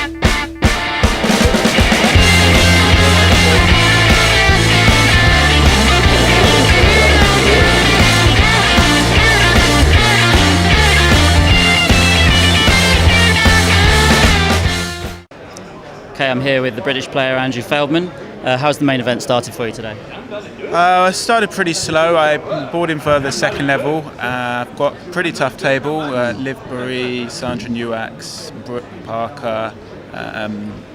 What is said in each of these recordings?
Okay, I'm here with the British player Andrew Feldman. How's the main event started for you today? I started pretty slow. I bought in for the second level. I've got a pretty tough table. Liv Bury, Sandra Newax, Brooke Parker,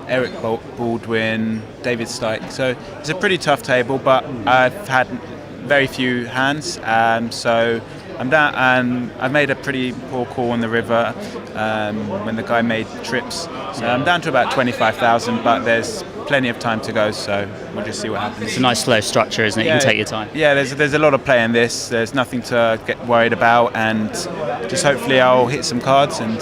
Eric Baldwin, David Stike. So it's a pretty tough table, but I've had very few hands. So I'm down, and I made a pretty poor call on the river when the guy made trips. So I'm down to about 25,000, but there's plenty of time to go, so we'll just see what happens. It's a nice slow structure, isn't it? You can take your time. Yeah, there's a lot of play in this. There's nothing to get worried about, and just hopefully I'll hit some cards and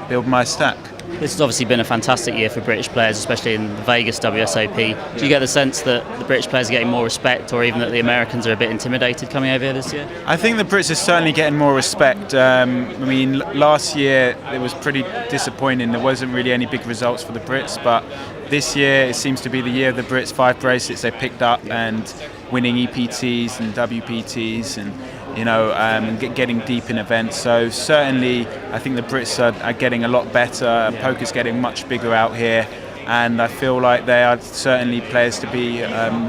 build my stack. This has obviously been a fantastic year for British players, especially in the Vegas WSOPE. Do you get the sense that the British players are getting more respect, or even that the Americans are a bit intimidated coming over here this year? I think the Brits are certainly getting more respect. Last year it was pretty disappointing. There wasn't really any big results for the Brits, but this year it seems to be the year of the Brits. 5 bracelets they picked up and winning EPTs and WPTs and getting deep in events. So certainly I think the Brits are getting a lot better. Poker's getting much bigger out here, and I feel like they are certainly players to be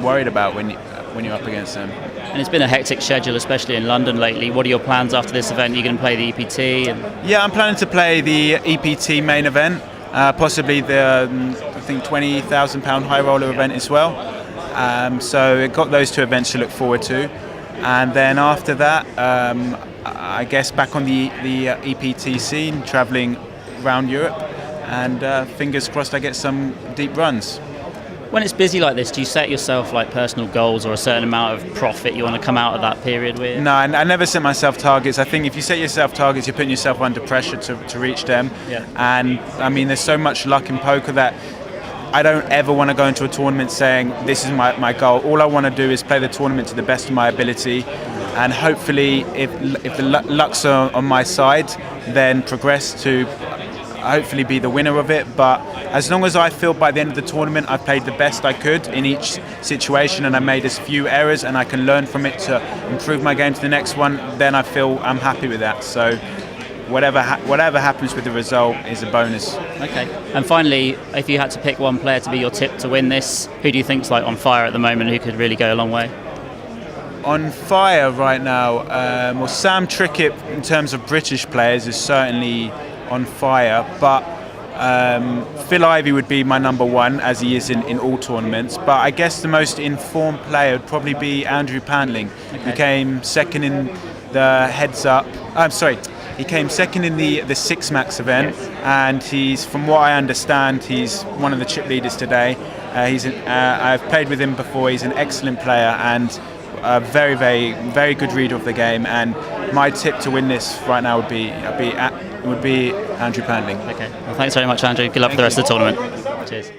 worried about when you're up against them. And it's been a hectic schedule, especially in London lately. What are your plans after this event? Are you going to play the EPT? Yeah, I'm planning to play the EPT main event, possibly the I think £20,000 high roller event as well. So we've got those 2 events to look forward to. And then after that, I guess back on the EPT scene, travelling around Europe, and fingers crossed I get some deep runs. When it's busy like this, do you set yourself like personal goals or a certain amount of profit you want to come out of that period with? No, I never set myself targets. I think if you set yourself targets, you're putting yourself under pressure to reach them. Yeah. And I mean, there's so much luck in poker that I don't ever want to go into a tournament saying this is my goal. All I want to do is play the tournament to the best of my ability, and hopefully if the luck's on my side, then progress to hopefully be the winner of it. But as long as I feel by the end of the tournament I've played the best I could in each situation and I made as few errors and I can learn from it to improve my game to the next one, then I feel I'm happy with that. So whatever happens with the result is a bonus. Okay. And finally, if you had to pick one player to be your tip to win this, who do you think's like on fire at the moment, who could really go a long way? On fire right now, well, Sam Trickett in terms of British players is certainly on fire, but Phil Ivey would be my number 1, as he is in all tournaments. But I guess the most informed player would probably be Andrew Pandling. Okay. He came second in the He came second in the Six Max event, and from what I understand, he's one of the chip leaders today. I've played with him before. He's an excellent player and a very, very, very good reader of the game. And my tip to win this right now would be Andrew Pandling. Okay. Well, thanks very much, Andrew. Good luck for the rest of the tournament. Cheers.